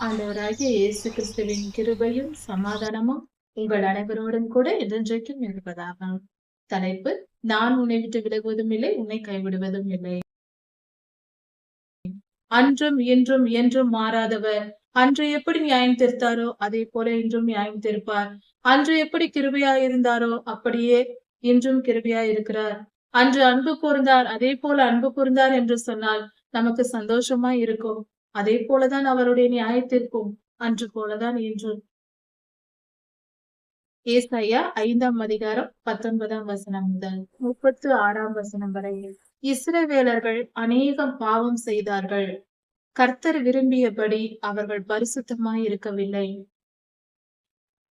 ஆண்டவராகிய இயேசு கிறிஸ்துவின் கிருபையும் சமாதானமும் உங்கள் அனைவரோடும் கூட என்றென்றைக்கும் இருப்பதாக. தலைப்பு: நான் உன்னை விட்டு விலகுவதும் இல்லை, உன்னை கைவிடுவதும் இல்லை. அன்றும் இன்றும் என்றும் மாறாதவர். அன்று எப்படி நியாயம் தீர்த்தாரோ அதே போல இன்றும் நியாயம் தீர்ப்பார். அன்று எப்படி கிருபையாய் இருந்தாரோ அப்படியே இன்றும் கிருபையாய் இருக்கிறார். அன்று அன்பு கூர்ந்தார், அதே போல அன்பு கூர்ந்தார் என்று சொன்னால் நமக்கு சந்தோஷமா இருக்கும். அதே போலதான் அவருடைய நியாய தீர்ப்பும் அன்று போலதான் இன்றும். ஏசாயா 5ஆம் அதிகாரம் 19ஆம் வசனம் முதல் 36ஆம் வசனம் வரை. இஸ்ரவேலர்கள் அநேகம் பாவம் செய்தார்கள், கர்த்தர் விரும்பியபடி அவர்கள் பரிசுத்தமாய் இருக்கவில்லை.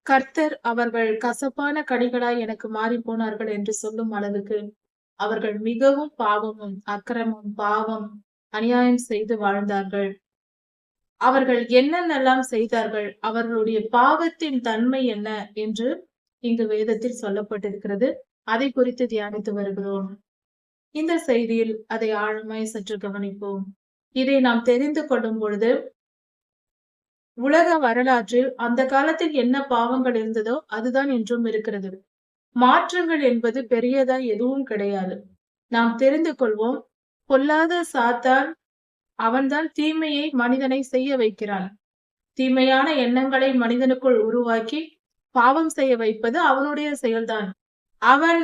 கர்த்தர் அவர்கள் கசப்பான கனிகளாய் எனக்கு மாறி போனார்கள் என்று சொல்லும் அளவுக்கு அவர்கள் மிகவும் பாவமும் அக்கிரமும் பாவம் அநியாயம் செய்து வாழ்ந்தார்கள். அவர்கள் என்னென்னலாம் செய்தார்கள், அவர்களுடைய பாவத்தின் தன்மை என்ன என்று இங்கு வேதத்தில் சொல்லப்பட்டிருக்கிறது. அதை குறித்து தியானித்து வருகிறோம். இந்த செய்தியில் அதை ஆழமாய் சற்று கவனிப்போம். இதை நாம் தெரிந்து கொள்ளும் பொழுது உலக வரலாற்றில் அந்த காலத்தில் என்ன பாவங்கள் இருந்ததோ அதுதான் இன்றும் இருக்கிறது. மாற்றங்கள் என்பது பெரியதா எதுவும் கிடையாது. நாம் தெரிந்து கொள்வோம். பொல்லாத சாத்தான் அவன்தான் தீமையை மனிதனை செய்ய வைக்கிறான். தீமையான எண்ணங்களை மனிதனுக்குள் உருவாக்கி பாவம் செய்ய வைப்பது அவனுடைய செயல்தான். அவன்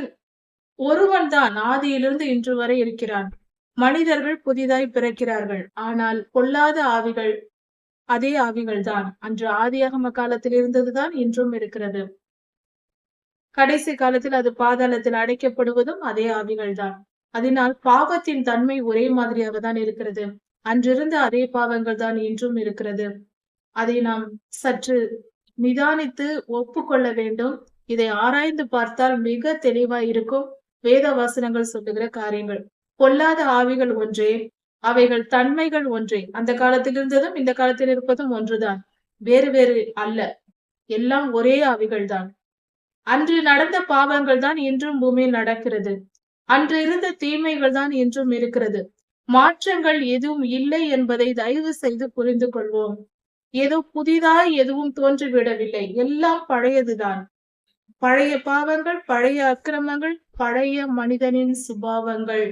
ஒருவன் தான் ஆதியிலிருந்து இன்று வரை இருக்கிறான். மனிதர்கள் புதிதாய் பிறக்கிறார்கள். ஆனால் பொல்லாத ஆவிகள் அதே ஆவிகள் தான். அன்று ஆதியாகம காலத்தில் இருந்ததுதான் இன்றும் இருக்கிறது. கடைசி காலத்தில் அது பாதாளத்தில் அடைக்கப்படுவதும் அதே ஆவிகள் தான். அதனால் பாவத்தின் தன்மை ஒரே மாதிரியாக தான் இருக்கிறது. அன்றிருந்த அதே பாவங்கள் தான் இன்றும் இருக்கிறது. அதை நாம் சற்று நிதானித்து ஒப்புக்கொள்ள வேண்டும். இதை ஆராய்ந்து பார்த்தால் மிக தெளிவாய் இருக்கும். வேத வசனங்கள் சொல்லுகிற காரியங்கள். பொல்லாத ஆவிகள் ஒன்றே, அவைகள் தன்மைகள் ஒன்றே. அந்த காலத்தில் இருந்ததும் இந்த காலத்தில் இருப்பதும் ஒன்றுதான், வேறு வேறு அல்ல. எல்லாம் ஒரே ஆவிகள் தான். அன்று நடந்த பாவங்கள் தான் இன்றும் பூமியில் நடக்கிறது. அன்று இருந்த தீமைகள் தான் இன்றும் இருக்கிறது. மாற்றங்கள் எதுவும் இல்லை என்பதை தயவு செய்து புரிந்து கொள்வோம். ஏதோ புதிதாய் எதுவும் தோன்றிவிடவில்லை. எல்லாம் பழையதுதான். பழைய பாவங்கள், பழைய அக்கிரமங்கள், பழைய மனிதனின் சுபாவங்கள்,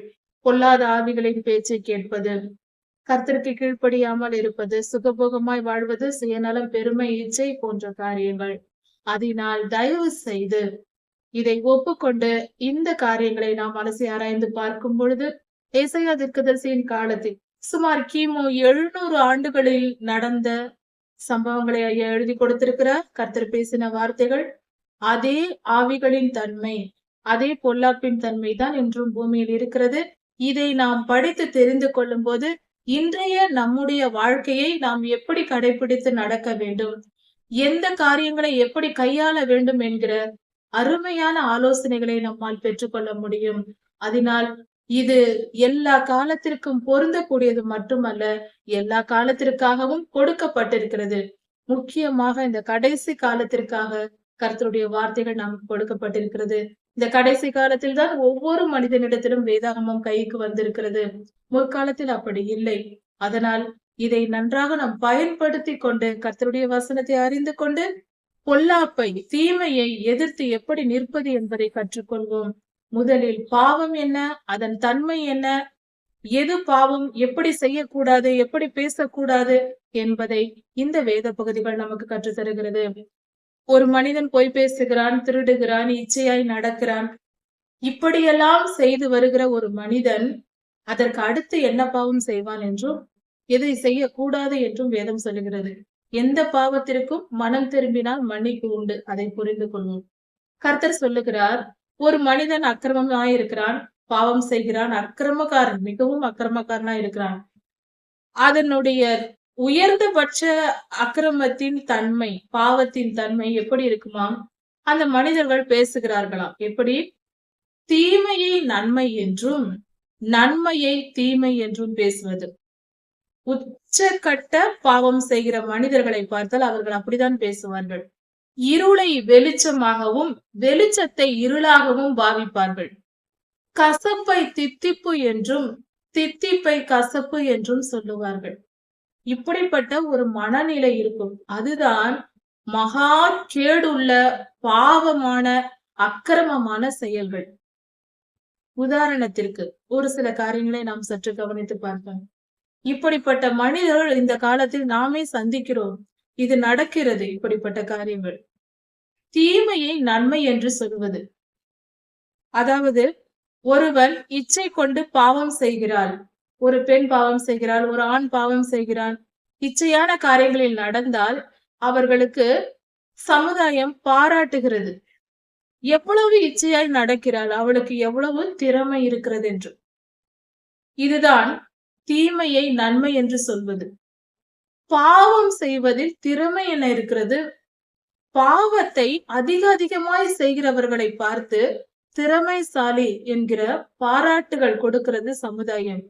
பொல்லாத ஆவிகளின் பேச்சை கேட்பது, கர்த்தருக்கு கீழ்ப்படியாமல் இருப்பது, சுகபோகமாய் வாழ்வது, சுயநலம், பெருமை, இச்சை போன்ற காரியங்கள். அதனால் தயவு செய்து இதை ஒப்புக்கொண்டு இந்த காரியங்களை நாம் அலசி ஆராய்ந்து பார்க்கும் பொழுது, ஏசாயா தீர்க்கதரிசியின் காலத்தில் சுமார் கிமு 700 ஆண்டுகளில் நடந்த சம்பவங்களை ஐயா எழுதி கொடுத்திருக்கிறார். கர்த்தர் பேசின வார்த்தைகள். அதே ஆவிகளின் தன்மை, அதே பொல்லாப்பின் தன்மை தான் இன்றும் பூமியில் இருக்கிறது. இதை நாம் படித்து தெரிந்து கொள்ளும் போது இன்றைய நம்முடைய வாழ்க்கையை நாம் எப்படி கடைபிடித்து நடக்க வேண்டும், எந்த காரியங்களை எப்படி கையாள வேண்டும் என்கிற அருமையான ஆலோசனைகளை நம்மால் பெற்றுக்கொள்ள முடியும். அதனால் இது எல்லா காலத்திற்கும் பொருந்தக்கூடியது மட்டுமல்ல, எல்லா காலத்திற்காகவும் கொடுக்கப்பட்டிருக்கிறது. முக்கியமாக இந்த கடைசி காலத்திற்காக கர்த்தருடைய வார்த்தைகள் நமக்கு கொடுக்கப்பட்டிருக்கிறது. இந்த கடைசி காலத்தில் தான் ஒவ்வொரு மனிதனிடத்திலும் வேதாகமம் கைக்கு வந்திருக்கிறது. முற்காலத்தில் அப்படி இல்லை. அதனால் இதை நன்றாக நாம் பயன்படுத்தி கொண்டு கர்த்தருடைய வசனத்தை அறிந்து கொண்டு பொல்லாப்பை, தீமையை எதிர்த்து எப்படி நிற்பது என்பதை கற்றுக்கொள்வோம். முதலில் பாவம் என்ன, அதன் தன்மை என்ன, எது பாவம், எப்படி செய்யக்கூடாது, எப்படி பேசக்கூடாது என்பதை இந்த வேத பகுதிகள் நமக்கு கற்றுத் தருகிறது. ஒரு மனிதன் பொய் பேசுகிறான், திருடுகிறான், இச்சையாய் நடக்கிறான். இப்படியெல்லாம் செய்து வருகிற ஒரு மனிதன் அதற்கு அடுத்து என்ன பாவம் செய்வான் என்றும் எதை செய்யக்கூடாது என்றும் வேதம் சொல்லுகிறது. எந்த பாவத்திற்கும் மனம் திரும்பினால் மன்னிப்பு உண்டு. அதை புரிந்து கொள்வோம். கர்த்தர் சொல்லுகிறார், ஒரு மனிதன் அக்கிரமமாய் இருக்கிறான், பாவம் செய்கிறான், அக்கிரமக்காரன், மிகவும் அக்கிரமக்காரனா இருக்கிறான். அதனுடைய உயர்ந்தபட்ச அக்கிரமத்தின் தன்மை, பாவத்தின் தன்மை எப்படி இருக்குமாம்? அந்த மனிதர்கள் பேசுகிறார்களாம். எப்படி? தீமையை நன்மை என்றும் நன்மையை தீமை என்றும் பேசுவது. உச்சக்கட்ட பாவம் செய்கிற மனிதர்களை பார்த்தால் அவர்கள் அப்படித்தான் பேசுவார்கள். இருளை வெளிச்சமாகவும் வெளிச்சத்தை இருளாகவும் பாவிப்பார்கள். கசப்பை தித்திப்பு என்றும் தித்திப்பை கசப்பு என்றும் சொல்லுவார்கள். இப்படிப்பட்ட ஒரு மனநிலை இருக்கும். அதுதான் மகா கேடுள்ள பாவமான அக்கிரமமான செயல்கள். உதாரணத்திற்கு ஒரு சில காரியங்களை நாம் சற்று கவனித்து பார்ப்போம். இப்படிப்பட்ட மனிதர்கள் இந்த காலத்தில் நாமே சந்திக்கிறோம். இது நடக்கிறது. இப்படிப்பட்ட காரியங்கள் தீமையை நன்மை என்று சொல்வது. அதாவது ஒருவன் இச்சை கொண்டு பாவம் செய்கிறாள். ஒரு பெண் பாவம் செய்கிறாள், ஒரு ஆண் பாவம் செய்கிறான். இச்சையான காரியங்களில் நடந்தால் அவர்களுக்கு சமுதாயம் பாராட்டுகிறது. எவ்வளவு இச்சையாய் நடக்கிறாள், அவளுக்கு எவ்வளவு திறமை இருக்கிறது என்று. இதுதான் தீமையை நன்மை என்று சொல்வது. பாவம் செய்வதில் திறமை என்ன இருக்கிறது? பாவத்தை அதிகமாய் செய்கிறவர்களை பார்த்து திறமைசாலி என்கிற பாராட்டுகள் கொடுக்கிறது சமுதாயம்.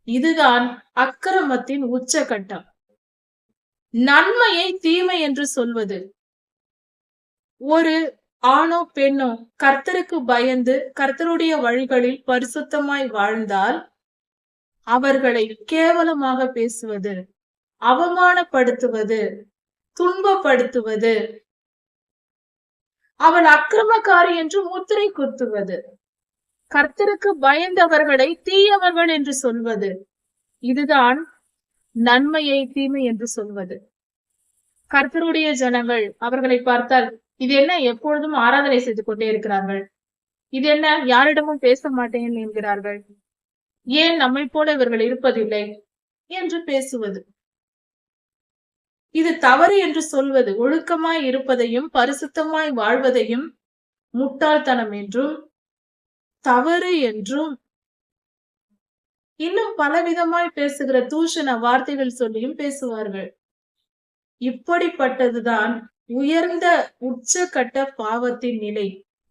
இதுதான் அக்கிரமத்தின் உச்சகட்டம். நன்மையை தீமை என்று சொல்வது. ஒரு ஆணோ பெண்ணோ கர்த்தருக்கு பயந்து கர்த்தருடைய வழிகளில் பரிசுத்தமாய் வாழ்ந்தால் அவர்களை கேவலமாக பேசுவது, அவமானப்படுத்துவது, துன்பப்படுத்துவது, அவன் அக்கிரமக்காரி என்று முத்திரை குத்துவது, கர்த்தருக்கு பயந்தவர்களை தீயவர்கள் என்று சொல்வது, இதுதான் நன்மையை தீமை என்று சொல்வது. கர்த்தருடைய ஜனங்கள் அவர்களை பார்த்தால், இது என்ன எப்பொழுதும் ஆராதனை செய்து கொண்டே இருக்கிறார்கள், இது என்ன யாரிடமும் பேச மாட்டேன் என்கிறார்கள், ஏன் நம்மை போல இவர்கள் இருப்பதில்லை என்று பேசுவது. இது தவறு என்று சொல்வது, ஒழுக்கமாய் இருப்பதையும் பரிசுத்தமாய் வாழ்வதையும் முட்டாள்தனம் என்றும் தவறு என்றும் இன்னும் பலவிதமாய் பேசுகிற தூஷண வார்த்தைகள் சொல்லியும் பேசுவார்கள். இப்படிப்பட்டதுதான் உயர்ந்த உச்சகட்ட பாவத்தின் நிலை.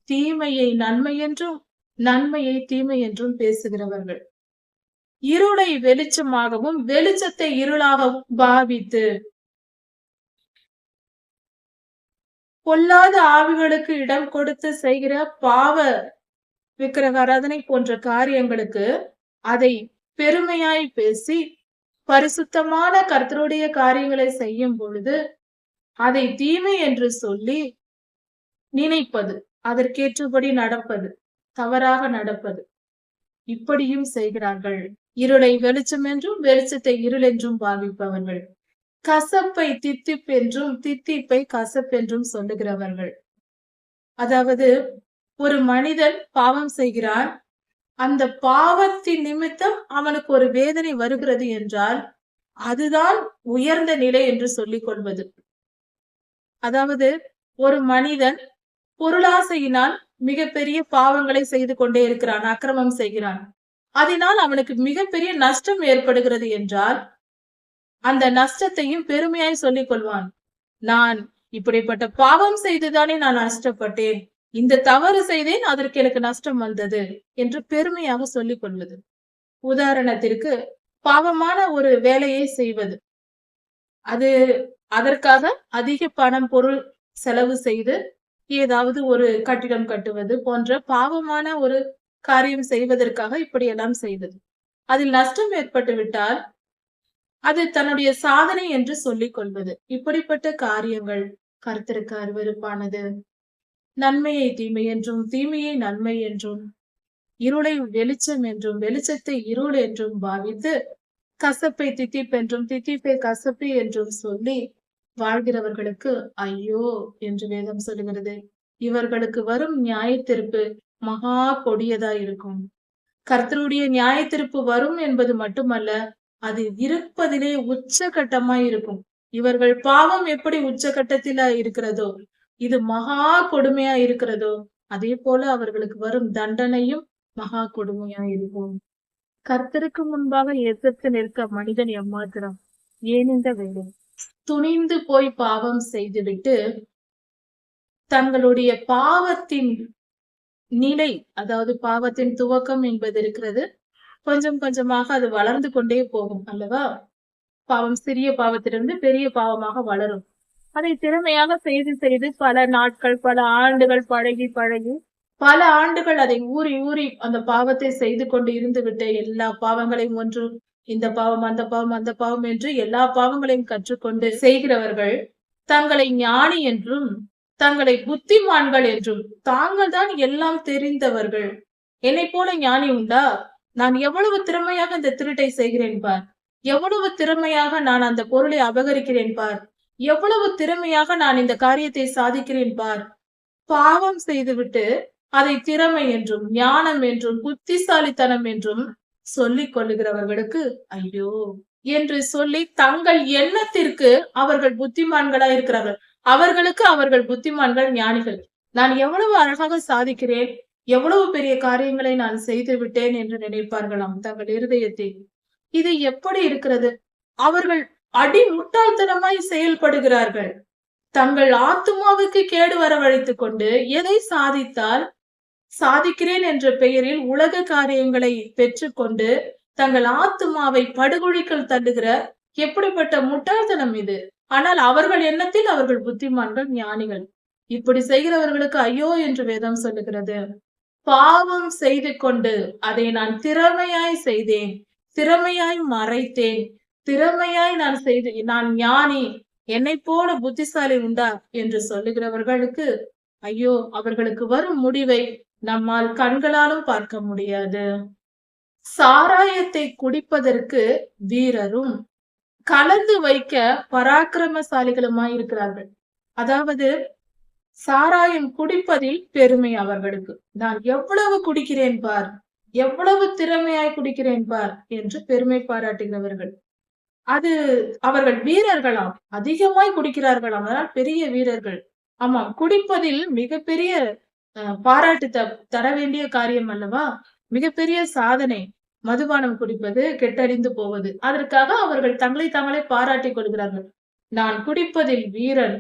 தீமையை நன்மை என்றும் நன்மையை தீமை என்றும் பேசுகிறவர்கள். இருளை வெளிச்சமாகவும் வெளிச்சத்தை இருளாகவும் பாவித்து பொல்லாத ஆவிகளுக்கு இடம் கொடுத்து செய்கிற பாவ விக்கிரக ஆராதனை போன்ற காரியங்களுக்கு அதை பெருமையாய் பேசி பரிசுத்தமான கர்த்தருடைய காரியங்களை செய்யும் பொழுது அதை தீமை என்று சொல்லி நினைப்பது, அதற்கேற்றபடி நடப்பது, தவறாக நடப்பது, இப்படியும் செய்கிறார்கள். இருளை வெளிச்சம் என்றும் வெளிச்சத்தை இருள் என்றும் பாவிப்பவர்கள். கசப்பை தித்திப் என்றும் தித்திப்பை கசப்பென்றும் சொல்லுகிறவர்கள். அதாவது ஒரு மனிதன் பாவம் செய்கிறான், அந்த பாவத்தின் நிமித்தம் அவனுக்கு ஒரு வேதனை வருகிறது என்றால் அதுதான் உயர்ந்த நிலை என்று சொல்லிக் கொள்வது. அதாவது ஒரு மனிதன் பொருளாசையினால் மிகப்பெரிய பாவங்களை செய்து கொண்டே இருக்கிறான், அக்கிரமம் செய்கிறான், அதனால் அவனுக்கு மிகப்பெரிய நஷ்டம் ஏற்படுகிறது என்றால் அந்த நஷ்டத்தையும் பெருமையாய் சொல்லிக் கொள்வான். நான் இப்படிப்பட்ட பாவம் செய்துதானே நான் நஷ்டப்பட்டேன், இந்த தவறு செய்தேன், அதற்கு எனக்கு நஷ்டம் வந்தது என்று பெருமையாக சொல்லிக் கொள்வது. உதாரணத்திற்கு பாவமான ஒரு வேலையை செய்வது, அது அதற்காக அதிக பணம் பொருள் செலவு செய்து ஏதாவது ஒரு கட்டிடம் கட்டுவது போன்ற பாவமான ஒரு காரியம் செய்வதற்காக இப்படியெல்லாம் செய்வது. அதில் நஷ்டம் ஏற்பட்டு விட்டால் அது தன்னுடைய சாதனை என்று சொல்லிக் கொள்வது. இப்படிப்பட்ட காரியங்கள் கர்த்தருக்கு அருவருப்பானது. நன்மையை தீமை என்றும் தீமையை நன்மை என்றும் இருளை வெளிச்சம் என்றும் வெளிச்சத்தை இருள் என்றும் பாவித்து கசப்பை தித்திப்பென்றும் தித்திப்பை கசப்பு என்றும் சொல்லி வாழ்கிறவர்களுக்கு ஐயோ என்று வேதம் சொல்லுகிறது. இவர்களுக்கு வரும் நியாயத்தீர்ப்பு மகா கொடியதா இருக்கும். கர்த்தருடைய நியாயத்தீர்ப்பு வரும் என்பது மட்டுமல்ல, அது இருப்பதிலே உச்சகட்டமாய் இருக்கும். இவர்கள் பாவம் எப்படி உச்சகட்டத்தில இருக்கிறதோ, இது மகா கொடுமையா இருக்கிறதோ, அதே போல அவர்களுக்கு வரும் தண்டனையும் மகா கொடுமையா இருக்கும். கர்த்தருக்கு முன்பாக எதிர்த்து நிற்க மனிதன் எம்மாத்திரம், ஏன் இந்த வேலை? துணிந்து போய் பாவம் செய்துவிட்டு தங்களுடைய பாவத்தின் நிலை, அதாவது பாவத்தின் துவக்கம் என்பது இருக்கிறது, கொஞ்சம் கொஞ்சமாக அது வளர்ந்து கொண்டே போகும் அல்லவா? பாவம் சிறிய பாவத்திலிருந்து பெரிய பாவமாக வளரும். அதை திறமையாக செய்து பல நாட்கள் பல ஆண்டுகள் பழகி பல ஆண்டுகள் அதை ஊறி அந்த பாவத்தை செய்து கொண்டு இருந்து விட்டு எல்லா பாவங்களையும் ஒன்று இந்த பாவம், அந்த பாவம், அந்த பாவம் என்று எல்லா பாவங்களையும் கற்றுக்கொண்டு செய்கிறவர்கள் தங்களை ஞானி என்றும், தங்களை புத்திமான்கள் என்றும், தாங்கள் தான் எல்லாம் தெரிந்தவர்கள். என்னைப் போல ஞானி உண்டா? நான் எவ்வளவு திறமையாக இந்த திருட்டை செய்கிறேன் பார். எவ்வளவு திறமையாக நான் அந்த பொருளை அபகரிக்கிறேன் பார். எவ்வளவு திறமையாக நான் இந்த காரியத்தை சாதிக்கிறேன் பார். பாவம் செய்துவிட்டு அதை திறமை என்றும், ஞானம் என்றும், புத்திசாலித்தனம் என்றும் சொல்லிக் கொள்ளுகிறவர்களுக்கு ஐயோ! என்று சொல்லி தங்கள் எண்ணத்திற்கு அவர்கள் புத்திமான்களா இருக்கிறார்கள். அவர்களுக்கு அவர்கள் புத்திமான்கள், ஞானிகள். நான் எவ்வளவு அழகாக சாதிக்கிறேன், எவ்வளவு பெரிய காரியங்களை நான் செய்து விட்டேன் என்று நினைப்பார்களாம் தங்கள் இருதயத்தில். இது எப்படி இருக்கிறது? அவர்கள் அடி முட்டாள்தனமாய் செயல்படுகிறார்கள். தங்கள் ஆத்துமாவுக்கு கேடு வரவழைத்துக் கொண்டு எதை சாதித்தால் சாதிக்கிறேன் என்ற பெயரில் உலக காரியங்களை பெற்றுக்கொண்டு தங்கள் ஆத்துமாவை படுகொழிக்குள் தள்ளுகிற எப்படிப்பட்ட முட்டாள்தனம் இது! ஆனால் அவர்கள் எண்ணத்தில் அவர்கள் புத்திமான்கள், ஞானிகள். இப்படி செய்கிறவர்களுக்கு ஐயோ என்று வேதம் சொல்லுகிறது. பாவம் செய்து கொண்டு அதை நான் திறமையாய் செய்தேன், திறமையாய் மறைத்தேன், திறமையாய் நான் ஞானி, என்னைப் போல புத்திசாலி உண்டா என்று சொல்லுகிறவர்களுக்கு ஐயோ! அவர்களுக்கு வரும் முடிவை நம்மால் கண்களாலும் பார்க்க முடியாது. சாராயத்தை குடிப்பதற்கு வீரரும், கலந்து வைக்க பராக்கிரமசாலிகளுமாய் இருக்கிறார்கள். அதாவது சாராயம் குடிப்பதில் பெருமை அவர்களுக்கு. நான் எவ்வளவு குடிக்கிறேன் பார், எவ்வளவு திறமையாய் குடிக்கிறேன் பார் என்று பெருமை பாராட்டுகிறவர்கள். அது அவர்கள் வீரர்களாம், அதிகமாய் குடிக்கிறார்களாம், அதனால் பெரிய வீரர்கள். ஆமாம், குடிப்பதில் மிகப்பெரிய பாராட்டு தர வேண்டிய காரியம் அல்லவா? மிகப்பெரிய சாதனை மதுபானம் குடிப்பது, கெட்டறிந்து போவது. அதற்காக அவர்கள் தங்களை தாங்களே பாராட்டிக் கொள்கிறார்கள். நான் குடிப்பதில் வீரன்,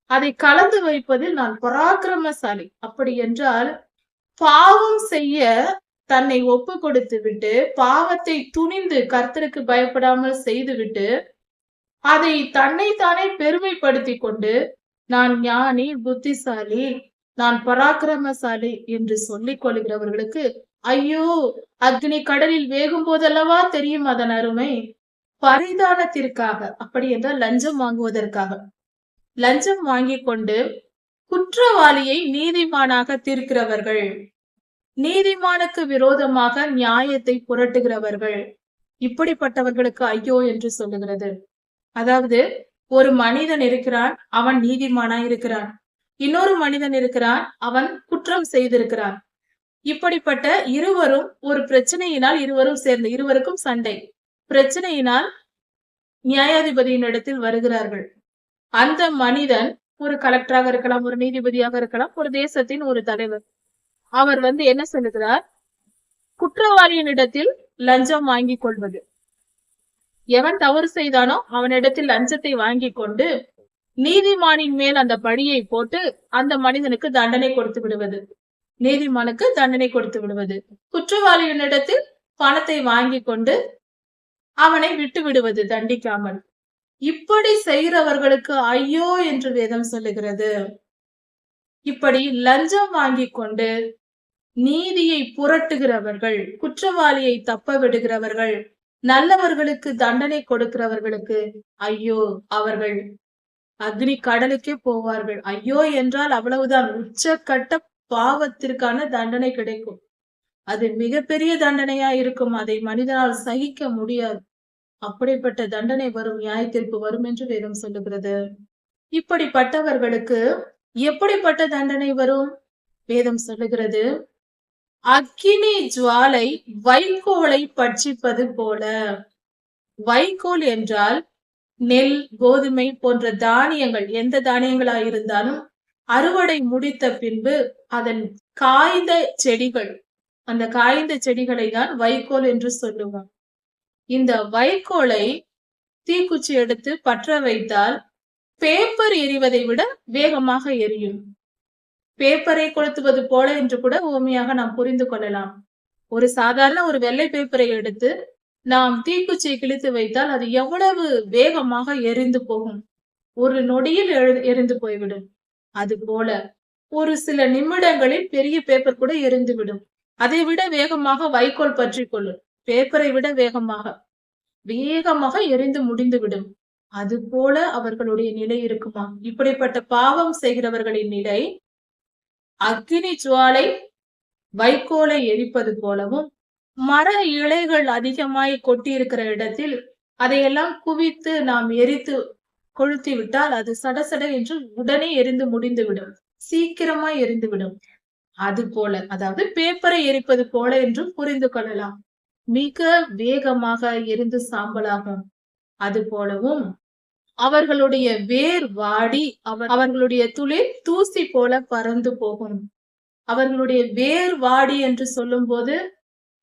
அதை கலந்து வைப்பதில் நான் பராக்கிரமசாலி. அப்படி என்றால் பாவம் செய்ய தன்னை ஒப்பு கொடுத்து விட்டு, பாவத்தை துணிந்து கர்த்தருக்கு பயப்படாமல் செய்துவிட்டு, அதை தன்னைத்தானே பெருமைப்படுத்திக் கொண்டு நான் ஞானி, புத்திசாலி, நான் பராக்கிரமசாலி என்று சொல்லிக் கொள்கிறவர்களுக்கு ஐயோ! அக்னி கடலில் வேகும் போதல்லவா தெரியும் அதன் அருமை. பரிதானத்திற்காக, அப்படி என்றால் லஞ்சம் வாங்குவதற்காக, லஞ்சம் வாங்கிக் கொண்டு குற்றவாளியை நீதிமானாக தீர்க்கிறவர்கள், நீதிமானுக்கு விரோதமாக நியாயத்தை புரட்டுகிறவர்கள், இப்படிப்பட்டவர்களுக்கு ஐயோ என்று சொல்லுகிறது. அதாவது ஒரு மனிதன் இருக்கிறான், அவன் நீதிமானாய் இருக்கிறான். இன்னொரு மனிதன் இருக்கிறான், அவன் குற்றம் செய்திருக்கிறான். இப்படிப்பட்ட இருவரும் ஒரு பிரச்சனையினால் இருவரும் சேர்ந்து, இருவருக்கும் சண்டை, பிரச்சனையினால் நியாயாதிபதியின் இடத்தில் வருகிறார்கள். அந்த மனிதன் ஒரு கலெக்டராக இருக்கலாம், ஒரு நீதிபதியாக இருக்கலாம், ஒரு தேசத்தின் ஒரு தலைவர். அவர் என்ன சொல்லுகிறார்? குற்றவாளியின் இடத்தில் லஞ்சம் வாங்கிக் கொள்வது. எவன் தவறு செய்தானோ அவனிடத்தில் லஞ்சத்தை வாங்கி கொண்டு நீதிமானின் மேல் அந்த பழியை போட்டு அந்த மனிதனுக்கு தண்டனை கொடுத்து விடுவது, நீதிமானுக்கு தண்டனை கொடுத்து விடுவது. குற்றவாளியினிடத்தில் பணத்தை வாங்கி கொண்டு அவனை விட்டு விடுவது தண்டிக்காமல். இப்படி செய்கிறவர்களுக்கு ஐயோ என்று வேதம் சொல்லுகிறது. இப்படி லஞ்சம் வாங்கி கொண்டு நீதியை புரட்டுகிறவர்கள், குற்றவாளியை தப்ப விடுகிறவர்கள், நல்லவர்களுக்கு தண்டனை கொடுக்கிறவர்களுக்கு ஐயோ, அவர்கள் அக்னி கடலுக்கே போவார்கள். ஐயோ என்றால் அவ்வளவுதான், உச்சக்கட்ட பாவத்திற்கான தண்டனை கிடைக்கும். அது மிகப்பெரிய தண்டனையா இருக்கும். அதை மனிதனால் சகிக்க முடியாது. அப்படிப்பட்ட தண்டனை வரும், நியாய தீர்ப்பு வரும் என்று வேதம் சொல்லுகிறது. இப்படிப்பட்டவர்களுக்கு எப்படிப்பட்ட தண்டனை வரும்? வேதம் சொல்லுகிறது, அக்கினி ஜுவாலை வைக்கோலை பட்சிப்பது போல. வைக்கோல் என்றால் நெல், கோதுமை போன்ற தானியங்கள், எந்த தானியங்களா இருந்தாலும் அறுவடை முடித்த பின்பு அதன் காய்ந்த செடிகள், அந்த காய்ந்த செடிகளை தான் வைக்கோல் என்று சொல்லுவோம். இந்த வைக்கோலை தீக்குச்சி எடுத்து பற்ற வைத்தால் பேப்பர் எரிவதை விட வேகமாக எரியும். பேப்பரை கொளுத்துவது போல என்று கூட உவமையாக நாம் புரிந்து கொள்ளலாம். ஒரு சாதாரண ஒரு வெள்ளை பேப்பரை எடுத்து நாம் தீக்குச்சியை கிழித்து வைத்தால் அது எவ்வளவு வேகமாக எரிந்து போகும். ஒரு நொடியில் எரிந்து போய்விடும். அது போல ஒரு சில நிமிடங்களில் பெரிய பேப்பர் கூட எரிந்து விடும். அதை விட வேகமாக வைக்கோல் பற்றி கொள்ளும், பேப்பரை விட வேகமாக. வேகமாக எரிந்து முடிந்துவிடும். அது போல அவர்களுடைய நிலை இருக்குமா? இப்படிப்பட்ட பாவம் செய்கிறவர்களின் நிலை அக்கினி ஜுவாலை வைக்கோலை எரிப்பது போலவும், மர இலைகள் அதிகமாய் கொட்டியிருக்கிற இடத்தில் அதையெல்லாம் குவித்து நாம் எரித்து கொளுத்தி விட்டால் அது சடசட என்று உடனே எரிந்து முடிந்துவிடும். சீக்கிரமாய் எரிந்துவிடும். அது போல, அதாவது பேப்பரை எரிப்பது போல என்றும் புரிந்து கொள்ளலாம். மிக வேகமாக எரிந்து சாம்பலாகும். அது போலவும் அவர்களுடைய வேர் வாடி அவர்களுடைய துளிர் தூசி போல பறந்து போகும். அவர்களுடைய வேர் வாடி என்று சொல்லும்போது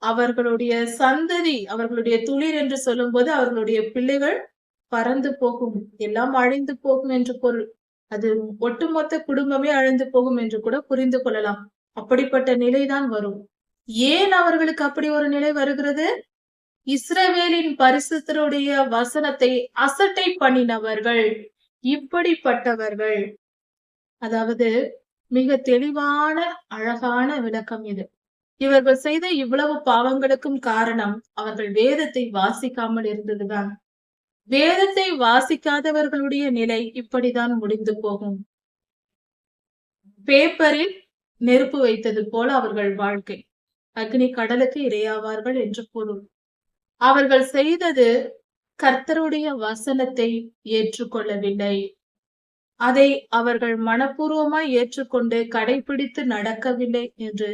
அவர்களுடைய சந்ததி, அவர்களுடைய துளிர் என்று சொல்லும்போது அவர்களுடைய பிள்ளைகள் பறந்து போகும், எல்லாம் அழிந்து போகும் என்று பொருள். அது ஒட்டுமொத்த குடும்பமே அழிந்து போகும் என்று கூட புரிந்து கொள்ளலாம். அப்படிப்பட்ட நிலைதான் வரும். ஏன் அவர்களுக்கு அப்படி ஒரு நிலை வருகிறது? இஸ்ரவேலின் பரிசுத்தருடைய வசனத்தை அசட்டை பண்ணினவர்கள், இப்படிப்பட்டவர்கள். அதாவது மிக தெளிவான அழகான விளக்கம் இது. இவர்கள் செய்த இவ்வளவு பாவங்களுக்கும் காரணம் அவர்கள் வேதத்தை வாசிக்காமல் இருந்ததுதான். வேதத்தை வாசிக்காதவர்களுடைய நிலை இப்படிதான் முடிந்து போகும். பேப்பரில் நெருப்பு வைத்தது போல அவர்கள் வாழ்க்கை. அக்னி கடலுக்கு இரையாவார்கள் என்று பொருள். அவர்கள் செய்தது கர்த்தருடைய வசனத்தை ஏற்றுக்கொள்ளவில்லை. அதை அவர்கள் மனப்பூர்வமாய் ஏற்றுக்கொண்டு கடைபிடித்து நடக்கவில்லை என்று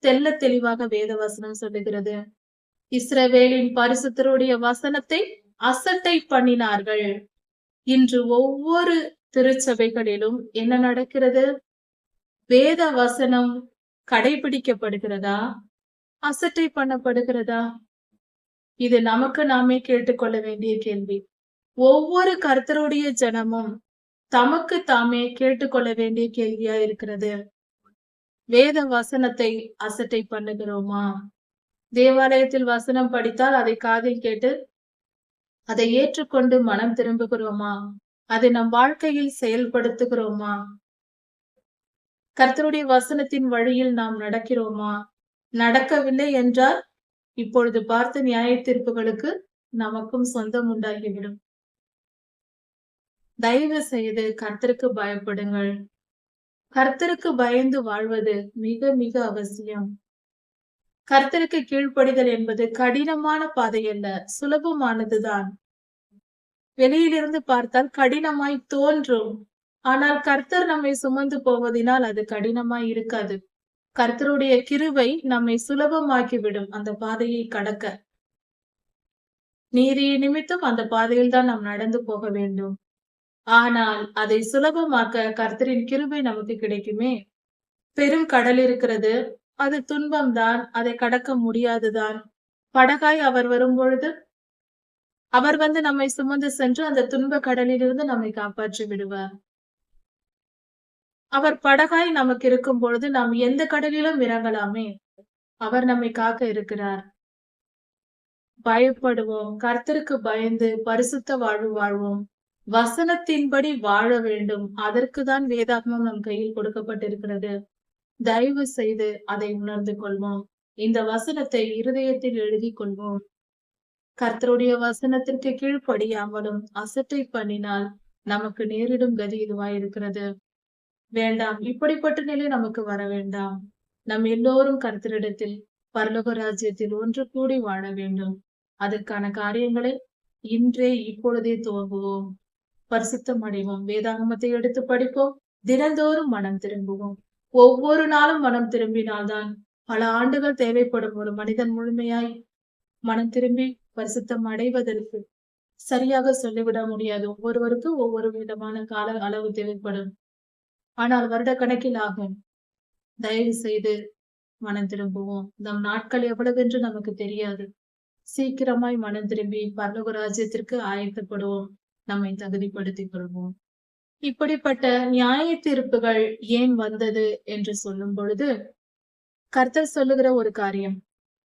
தெள்ளத் தெளிவாக வேத வசனம் சொல்லுகிறது. இஸ்ரவேலின் பரிசுத்தருடைய வசனத்தை அசட்டை பண்ணினார்கள். இன்று ஒவ்வொரு திருச்சபைகளிலும் என்ன நடக்கிறது? வேத வசனம் கடைபிடிக்கப்படுகிறதா? அசட்டை பண்ணப்படுகிறதா? இது நமக்கு நாமே கேட்டுக்கொள்ள வேண்டிய கேள்வி. ஒவ்வொரு கர்த்தருடைய ஜனமும் தமக்கு தாமே கேட்டுக்கொள்ள வேண்டிய கேள்வியா இருக்கிறது. வேத வசனத்தை அசட்டை பண்ணுகிறோமா? தேவாலயத்தில் வசனம் படித்தால் அதை காதில் கேட்டு அதை ஏற்றுக்கொண்டு மனம் திரும்புகிறோமா? அதை நம் வாழ்க்கையில் செயல்படுத்துகிறோமா? கர்த்தருடைய வசனத்தின் வழியில் நாம் நடக்கிறோமா? நடக்கவில்லை என்றால் இப்பொழுது பார்த்த நியாய தீர்ப்புகளுக்கு நமக்கும் சொந்தம் உண்டாகிவிடும். தயவு செய்து கர்த்தருக்கு பயப்படுங்கள். கர்த்தருக்கு பயந்து வாழ்வது மிக மிக அவசியம். கர்த்தருக்கு கீழ்ப்படிதல் என்பது கடினமான பாதை அல்ல, சுலபமானதுதான். வெளியிலிருந்து பார்த்தால் கடினமாய் தோன்றும். ஆனால் கர்த்தர் நம்மை சுமந்து போவதினால் அது கடினமாய் இருக்காது. கர்த்தருடைய கிருபை நம்மை சுலபமாக்கிவிடும் அந்த பாதையை கடக்க. நீதி நிமித்தம் அந்த பாதையில் தான் நாம் நடந்து போக வேண்டும். ஆனால் அதை சுலபமாக்க கர்த்தரின் கிருபை நமக்கு கிடைக்குமே. பெரும் கடல் இருக்கிறது, அது துன்பம்தான், அதை கடக்க முடியாதுதான். படகாய் அவர் வரும்பொழுது அவர் வந்து நம்மை சுமந்து சென்று அந்த துன்ப கடலிலிருந்து நம்மை காப்பாற்றி விடுவார். அவர் படகாய் நமக்கு இருக்கும் பொழுது நாம் எந்த கடலிலும் இறங்கலாமே. அவர் நம்மை காக்க இருக்கிறார். பயப்படுவோம். கர்த்தருக்கு பயந்து பரிசுத்த வாழ்வு வாழ்வோம். வசனத்தின்படி வாழ வேண்டும். அதற்குதான் வேதாகமம் நம் கையில் கொடுக்கப்பட்டிருக்கிறது. தயவு செய்து அதை உணர்ந்து கொள்வோம். இந்த வசனத்தை இருதயத்தில் எழுதி கொள்வோம். கர்த்தருடைய வசனத்திற்கு கீழ்ப்படியாமலும் அசட்டை பண்ணினால் நமக்கு நேரிடும் கதி இதுவாய் இருக்கிறது. வேண்டாம், இப்படிப்பட்ட நிலை நமக்கு வர வேண்டாம். நம் எல்லோரும் கர்த்தரிடத்தில் பரலோக ராஜ்யத்தில் ஒன்று கூடி வாழ வேண்டும். அதற்கான காரியங்களை இன்றே இப்பொழுதே துவங்குவோம். பரிசுத்தம் அடைவோம். வேதாகமத்தை எடுத்து படிப்போம். தினந்தோறும் மனம் திரும்புவோம். ஒவ்வொரு நாளும் மனம் திரும்பினால்தான் பல ஆண்டுகள் தேவைப்படும் ஒரு மனிதன் முழுமையாய் மனம் திரும்பி பரிசுத்தம் அடைவதற்கு. சரியாக சொல்லிவிட முடியாது. ஒவ்வொருவருக்கும் ஒவ்வொரு விதமான கால அளவு தேவைப்படும். ஆனால் வருட கணக்கில் ஆகும். தயவு செய்து மனம் திரும்புவோம். நம் நாட்கள் எவ்வளவென்று நமக்கு தெரியாது. சீக்கிரமாய் மனம் திரும்பி பரலோக ராஜ்யத்திற்கு ஆயத்தப்படுவோம். நம்மை தகுதிப்படுத்திக் கொள்வோம். இப்படிப்பட்ட நியாய தீர்ப்புகள் ஏன் வந்தது என்று சொல்லும் பொழுது கர்த்தர் சொல்லுகிற ஒரு காரியம்,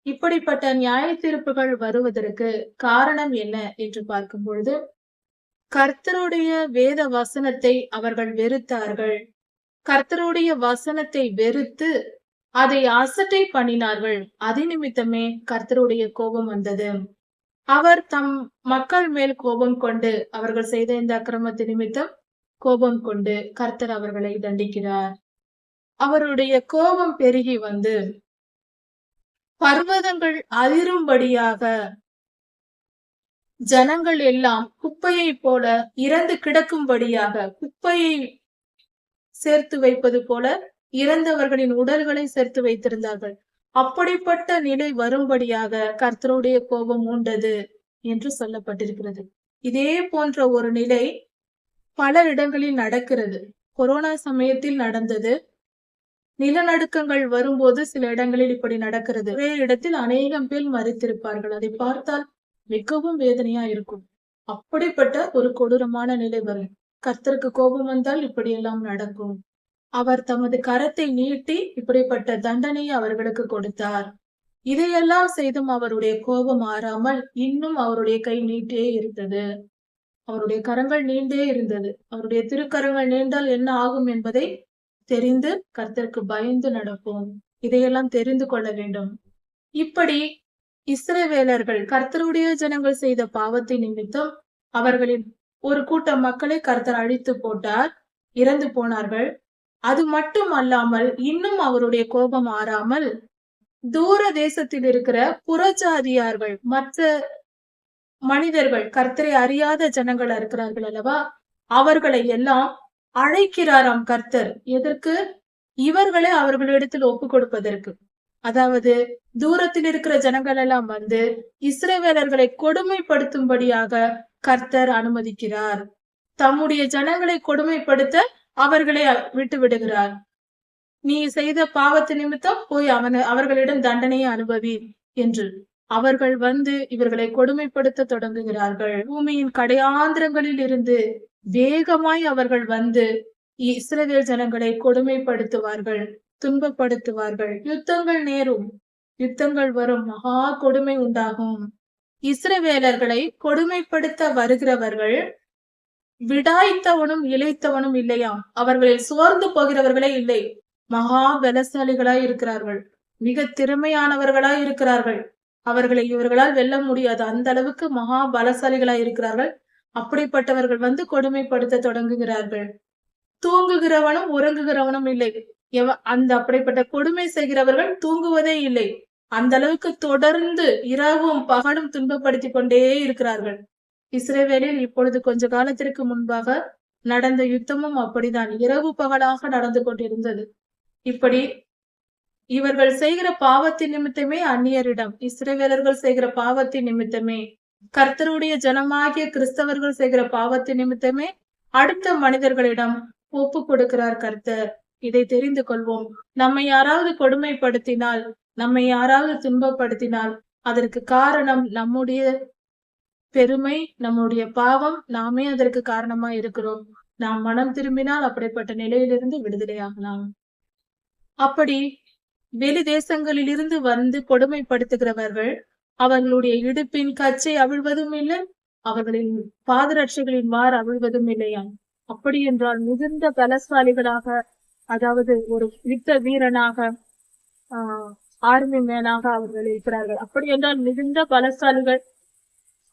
இப்படிப்பட்ட நியாய தீர்ப்புகள் வருவதற்கு காரணம் என்ன என்று பார்க்கும் பொழுது, கர்த்தருடைய வேத வசனத்தை அவர்கள் வெறுத்தார்கள். கர்த்தருடைய வசனத்தை வெறுத்து அதை அசட்டை பண்ணினார்கள். அது நிமித்தமே கர்த்தருடைய கோபம் வந்தது. அவர் தம் மக்கள் மேல் கோபம் கொண்டு அவர்கள் செய்த இந்த அக்கிரமத்து நிமித்தம் கோபம் கொண்டு கர்த்தர் அவர்களை தண்டிக்கிறார். அவருடைய கோபம் பெருகி வந்து பர்வதங்கள் அதிரும்படியாக ஜனங்கள் எல்லாம் குப்பையைப் போல இறந்து கிடக்கும்படியாக, குப்பையை சேர்த்து வைப்பது போல இறந்தவர்களின் உடல்களை சேர்த்து வைத்திருந்தார்கள். அப்படிப்பட்ட நிலை வரும்படியாக கர்த்தருடைய கோபம் மூண்டது என்று சொல்லப்பட்டிருக்கிறது. இதே போன்ற ஒரு நிலை பல இடங்களில் நடக்கிறது. கொரோனா சமயத்தில் நடந்தது. நிலநடுக்கங்கள் வரும்போது சில இடங்களில் இப்படி நடக்கிறது. ஒரே இடத்தில் அநேகம் பேர் மரித்திருப்பார்கள். அதை பார்த்தால் மிகவும் வேதனையா இருக்கும். அப்படிப்பட்ட ஒரு கொடூரமான நிலை வரும். கர்த்தருக்கு கோபம் வந்தால் இப்படியெல்லாம் நடக்கும். அவர் தமது கரத்தை நீட்டி இப்படிப்பட்ட தண்டனையை அவர்களுக்கு கொடுத்தார். இதையெல்லாம் செய்தும் அவருடைய கோபம் ஆறாமல் இன்னும் அவருடைய கை நீட்டே இருந்தது. அவருடைய கரங்கள் நீண்டே இருந்தது. அவருடைய திருக்கரங்கள் நீண்டால் என்ன ஆகும் என்பதை தெரிந்து கர்த்தருக்கு பயந்து நடப்போம். இதையெல்லாம் தெரிந்து கொள்ள வேண்டும். இப்படி இஸ்ரவேலர்கள் கர்த்தருடைய ஜனங்கள் செய்த பாவத்தை நிமித்தம் அவர்களின் ஒரு கூட்டம் மக்களை கர்த்தர் அழித்து போட்டார், இறந்து போனார்கள். அது மட்டும் அல்லாமல் இன்னும் அவருடைய கோபம் ஆறாமல் தூர தேசத்தில் இருக்கிற புறஜாதியார்கள், மற்ற மனிதர்கள், கர்த்தரை அறியாத ஜனங்கள் இருக்கிறார்கள் அல்லவா, அவர்களை எல்லாம் அழைக்கிறாராம் கர்த்தர். எதற்கு? இவர்களை அவர்களிடத்தில் ஒப்பு கொடுப்பதற்கு. அதாவது தூரத்தில் இருக்கிற ஜனங்கள் எல்லாம் வந்து இஸ்ரவேலர்களை கொடுமைப்படுத்தும்படியாக கர்த்தர் அனுமதிக்கிறார். தம்முடைய ஜனங்களை கொடுமைப்படுத்த அவர்களை விட்டு விடுகிறார். நீ செய்த பாவத்து நிமித்தம் போய் அவர்களிடம் தண்டனையை அனுபவி என்று அவர்கள் வந்து இவர்களை கொடுமைப்படுத்த தொடங்குகிறார்கள். பூமியின் கடையாந்திரங்களில் இருந்து வேகமாய் அவர்கள் வந்து இஸ்ரவேல் ஜனங்களை கொடுமைப்படுத்துவார்கள், துன்பப்படுத்துவார்கள். யுத்தங்கள் நேரும், யுத்தங்கள் வரும், மகா கொடுமை உண்டாகும். இஸ்ரவேலர்களை கொடுமைப்படுத்த வருகிறவர்கள் விடாய்த்தவனும் இளைத்தவனும் இல்லையாம். அவர்களில் சோர்ந்து போகிறவர்களே இல்லை. மகா பலசாலிகளாய் இருக்கிறார்கள், மிக திறமையானவர்களாய் இருக்கிறார்கள். அவர்களை இவர்களால் வெல்ல முடியாது. அந்த அளவுக்கு மகா பலசாலிகளாய் இருக்கிறார்கள். அப்படிப்பட்டவர்கள் வந்து கொடுமைப்படுத்த தொடங்குகிறார்கள். தூங்குகிறவனும் உறங்குகிறவனும் இல்லை. அப்படிப்பட்ட கொடுமை செய்கிறவர்கள் தூங்குவதே இல்லை. அந்த அளவுக்கு தொடர்ந்து இரவும் பகலும் துன்பப்படுத்தி கொண்டே இருக்கிறார்கள். இஸ்ரவேலில் இப்பொழுது கொஞ்ச காலத்திற்கு முன்பாக நடந்த யுத்தமும் அப்படிதான் இரவு பகலாக நடந்து கொண்டிருந்தது. இப்படி இவர்கள் செய்கிற பாவத்தின் நிமித்தமே அந்நியரிடம், இஸ்ரவேலர்கள் செய்கிற பாவத்தின் நிமித்தமே, கர்த்தருடைய ஜனமாகிய கிறிஸ்தவர்கள் செய்கிற பாவத்தின் நிமித்தமே அடுத்த மனிதர்களிடம் ஒப்பு கொடுக்கிறார் கர்த்தர். இதை தெரிந்து கொள்வோம். நம்மை யாராவது கொடுமைப்படுத்தினால், நம்மை யாராவது துன்பப்படுத்தினால் அதற்கு காரணம் நம்முடைய பெருமை, நம்முடைய பாவம். நாமே அதற்கு காரணமா இருக்கிறோம். நாம் மனம் திரும்பினால் அப்படிப்பட்ட நிலையிலிருந்து விடுதலையாகலாம். அப்படி வெளி தேசங்களில் இருந்து வந்து கொடுமைப்படுத்துகிறவர்கள் அவர்களுடைய இடுப்பின் கச்சை அவிழ்வதும் இல்லை, அவர்களின் பாதரட்சைகளின் வார் அவிழ்வதும் இல்லையாம். அப்படி என்றால் மிகுந்த பலசாலிகளாக, அதாவது ஒரு யுத்த வீரனாக, ஆர்மி மேனாக அவர்கள் இருக்கிறார்கள். அப்படி என்றால் மிகுந்த பலசாலிகள்.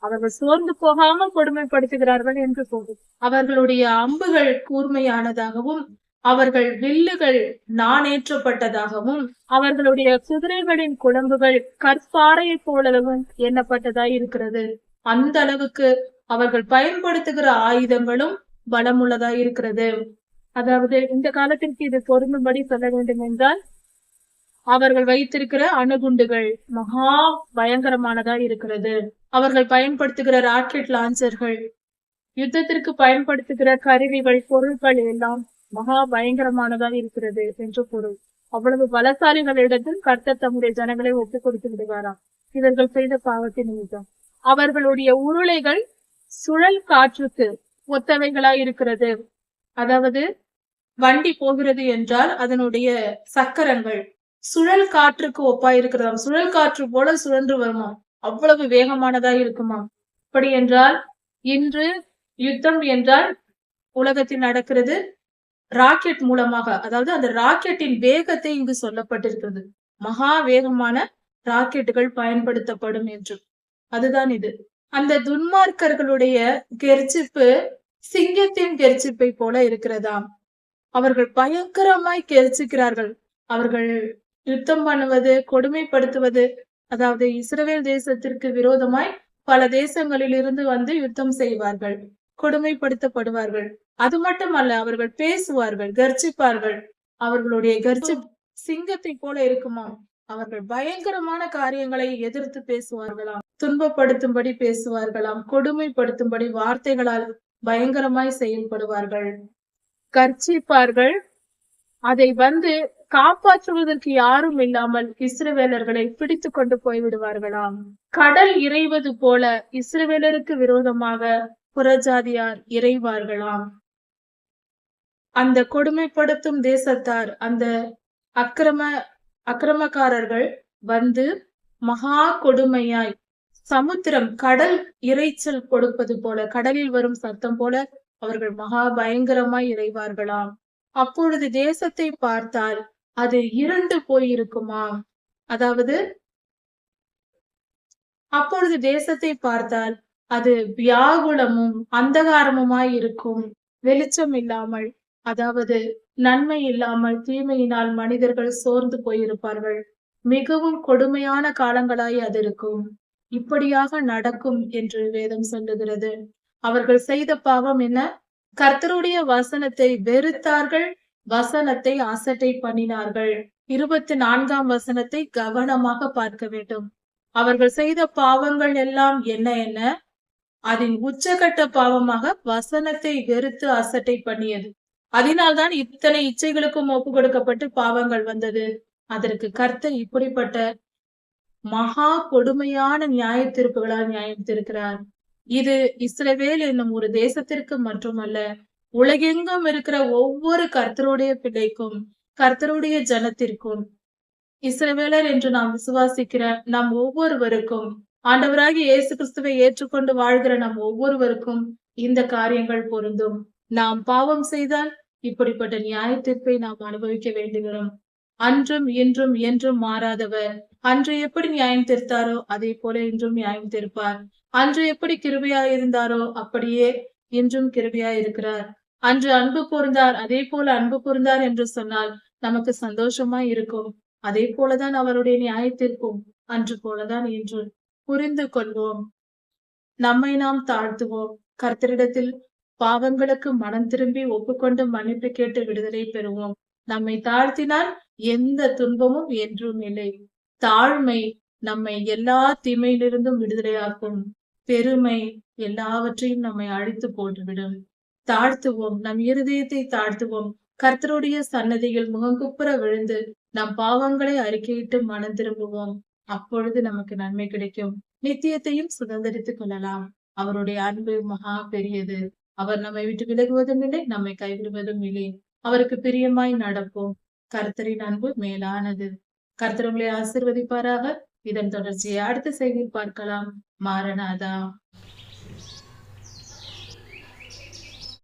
அவர்கள் சோர்ந்து போகாமல் கொடுமைப்படுத்துகிறார்கள் என்று போகும். அவர்களுடைய அம்புகள் கூர்மையானதாகவும் அவர்கள் வில்லுகள் நாணேற்றப்பட்டதாகவும் அவர்களுடைய குதிரைகளின் குழம்புகள் கற்பாறையை போலவும் எண்ணப்பட்டதாய் இருக்கிறது. அந்த அளவுக்கு அவர்கள் பயன்படுத்துகிற ஆயுதங்களும் பலமுள்ளதாய் இருக்கிறது. அதாவது இந்த காலத்திற்கு இது பொருந்தும்படி சொல்ல வேண்டும் என்றால், அவர்கள் வைத்திருக்கிற அணுகுண்டுகள் மகா பயங்கரமானதா இருக்கிறது. அவர்கள் பயன்படுத்துகிற ராக்கெட் லான்ச்சர்கள், யுத்தத்திற்கு பயன்படுத்துகிற கருவிகள், பொருட்கள் எல்லாம் மகா பயங்கரமானதா இருக்கிறது என்று பொருள். அவ்வளவு பலசாலிகளிடத்தில் கர்த்தர் தம்முடைய ஜனங்களை ஒப்புக் கொடுத்து விடுவாராம், இவர்கள் செய்த பாவத்தின் நிமித்தம். அவர்களுடைய உருளைகள் சுழல் காற்றுக்கு ஒத்தவைகளாய் இருக்கிறது. அதாவது வண்டி போகிறது என்றால் அதனுடைய சக்கரங்கள் சுழல் காற்றுக்கு ஒப்பாய் இருக்கிறதாம். சுழல் காற்று போல சுழன்று வருமா, அவ்வளவு வேகமானதா இருக்குமா. அப்படி என்றால் இன்று யுத்தம் என்றால் உலகத்தில் நடக்கிறது ராக்கெட் மூலமாக. அதாவது அந்த ராக்கெட்டின் வேகத்தை இங்கு சொல்லப்பட்டிருக்கிறது. மகா வேகமான ராக்கெட்டுகள் பயன்படுத்தப்படும் என்று. அதுதான் இது. அந்த துன்மார்க்கர்களுடைய கெர்ச்சிப்பு சிங்கத்தின் கெர்ச்சிப்பை போல இருக்கிறதாம். அவர்கள் பயங்கரமாய் கெர்ச்சிக்கிறார்கள். அவர்கள் யுத்தம் பண்ணுவது, கொடுமைப்படுத்துவது, அதாவது இஸ்ரவேல் தேசத்திற்கு விரோதமாய் பல தேசங்களில் இருந்து வந்து யுத்தம் செய்வார்கள். கொடுமைப்படுத்தப்படுவார்கள். அது மட்டுமல்ல, அவர்கள் பேசுவார்கள், கர்ஜிப்பார்கள். அவர்களுடைய கர்ஜிப் சிங்கத்தை போல இருக்குமாம். அவர்கள் பயங்கரமான காரியங்களை எதிர்த்து பேசுவார்களாம். துன்பப்படுத்தும்படி பேசுவார்களாம். கொடுமைப்படுத்தும்படி வார்த்தைகளால் பயங்கரமாய் செயல்படுவார்கள். கர்ஜிப்பார்கள். அதை வந்து காப்பாற்றுவதற்கு யாரும் இல்லாமல் இஸ்ரவேலர்களை பிடித்து கொண்டு போய்விடுவார்களாம். கடல் இறைவது போல இஸ்ரவேலருக்கு விரோதமாக புறஜாதியார் இறைவார்களாம். அந்த கொடுமைப்படுத்தும் தேசத்தார், அந்த அக்கிரமக்காரர்கள் வந்து மகா கொடுமையாய் சமுத்திரம் கடல் இறைச்சல் கொடுப்பது போல, கடலில் வரும் சத்தம் போல அவர்கள் மகா பயங்கரமாய் இறைவார்களாம். அப்பொழுது தேசத்தை பார்த்தால் அது இருண்டு போயிருக்குமாம். அதாவது அப்பொழுது தேசத்தை பார்த்தால் அது வியாகுலமும் அந்தகாரமுமாய் இருக்கும். வெளிச்சம் இல்லாமல், அதாவது நன்மை இல்லாமல் தீமையினால் மனிதர்கள் சோர்ந்து போயிருப்பார்கள். மிகவும் கொடுமையான காலங்களாய் அது இருக்கும். இப்படியாக நடக்கும் என்று வேதம் சொல்லுகிறது. அவர்கள் செய்த பாவம் என்ன? கர்த்தருடைய வசனத்தை வெறுத்தார்கள், வசனத்தை அசட்டை பண்ணினார்கள். 24ஆம் வசனத்தை கவனமாக பார்க்க வேண்டும். அவர்கள் செய்த பாவங்கள் எல்லாம் என்ன என்ன? அதன் உச்சகட்ட பாவமாக வசனத்தை வெறுத்து அசட்டை பண்ணியது. அதனால்தான் இத்தனை இச்சைகளுக்கும் ஒப்பு கொடுக்கப்பட்டு பாவங்கள் வந்தது. அதற்கு கர்த்தர் இப்படிப்பட்ட மகா கொடுமையான நியாய தீர்ப்புகளால் நியாயம் தீர்க்கிறார். இது இஸ்ரவேல் என்னும் ஒரு தேசத்திற்கு மட்டுமல்ல, உலகெங்கும் இருக்கிற ஒவ்வொரு கர்த்தருடைய பிள்ளைக்கும், கர்த்தருடைய ஜனத்திற்கும், இஸ்ரவேலர் என்று நாம் விசுவாசிக்கிற நம் ஒவ்வொருவருக்கும், ஆண்டவராகிய இயேசு கிறிஸ்துவை ஏற்றுக்கொண்டு வாழ்கிற நம் ஒவ்வொருவருக்கும் இந்த காரியங்கள் பொருந்தும். நாம் பாவம் செய்தால் இப்படிப்பட்ட நியாய தீர்ப்பை நாம் அனுபவிக்க வேண்டுகிறோம். அன்றும் இன்றும் என்றும் மாறாதவர். அன்று எப்படி நியாயம் தீர்த்தாரோ அதே போல இன்றும் நியாயம் தீர்ப்பார். அன்று எப்படி கிருபையாய் இருந்தாரோ அப்படியே இன்றும் கிருபையாய் இருக்கிறார். அன்று அன்பு கூர்ந்தார், அதே போல அன்பு கூர்ந்தார் என்று சொன்னால் நமக்கு சந்தோஷமாய் இருக்கும். அதே போலதான் அவருடைய நியாய தீர்ப்பும் அன்று போலதான் இன்று. புரிந்து கொள்வோம். நம்மை நாம் தாழ்த்துவோம். கர்த்தரிடத்தில் பாவங்களுக்கு மனம் திரும்பி ஒப்புக்கொண்டு மன்னிப்பு கேட்டு விடுதலை பெறுவோம். நம்மை தாழ்த்தினால் எந்த துன்பமும் என்றும் இல்லை. தாழ்மை நம்மை எல்லா தீமையிலிருந்தும் விடுதலையாக்கும். பெருமை எல்லாவற்றையும் நம்மை அழித்து போட்டுவிடும். தாழ்த்துவோம், நம் இருதயத்தை தாழ்த்துவோம். கர்த்தருடைய சன்னதியில் முகங்குப்புற விழுந்து நம் பாவங்களை அறிக்கையிட்டு மனம் திரும்புவோம். அப்பொழுது நமக்கு நன்மை கிடைக்கும். நித்தியத்தையும் சுதந்திரித்துக் கொள்ளலாம். அவருடைய அன்பு மகா பெரியது. அவர் நம்மை விட்டு விலகுவதும் இல்லை, நம்மை கைவிடுவதும் இல்லை. அவருக்கு பிரியமாய் நடப்போம். கர்த்தரின் அன்பு மேலானது. கர்த்தர் உங்களை ஆசீர்வதிப்பாராக. இதன் தொடர்ச்சியை அடுத்த செய்தியில் பார்க்கலாம். மாரநாதா.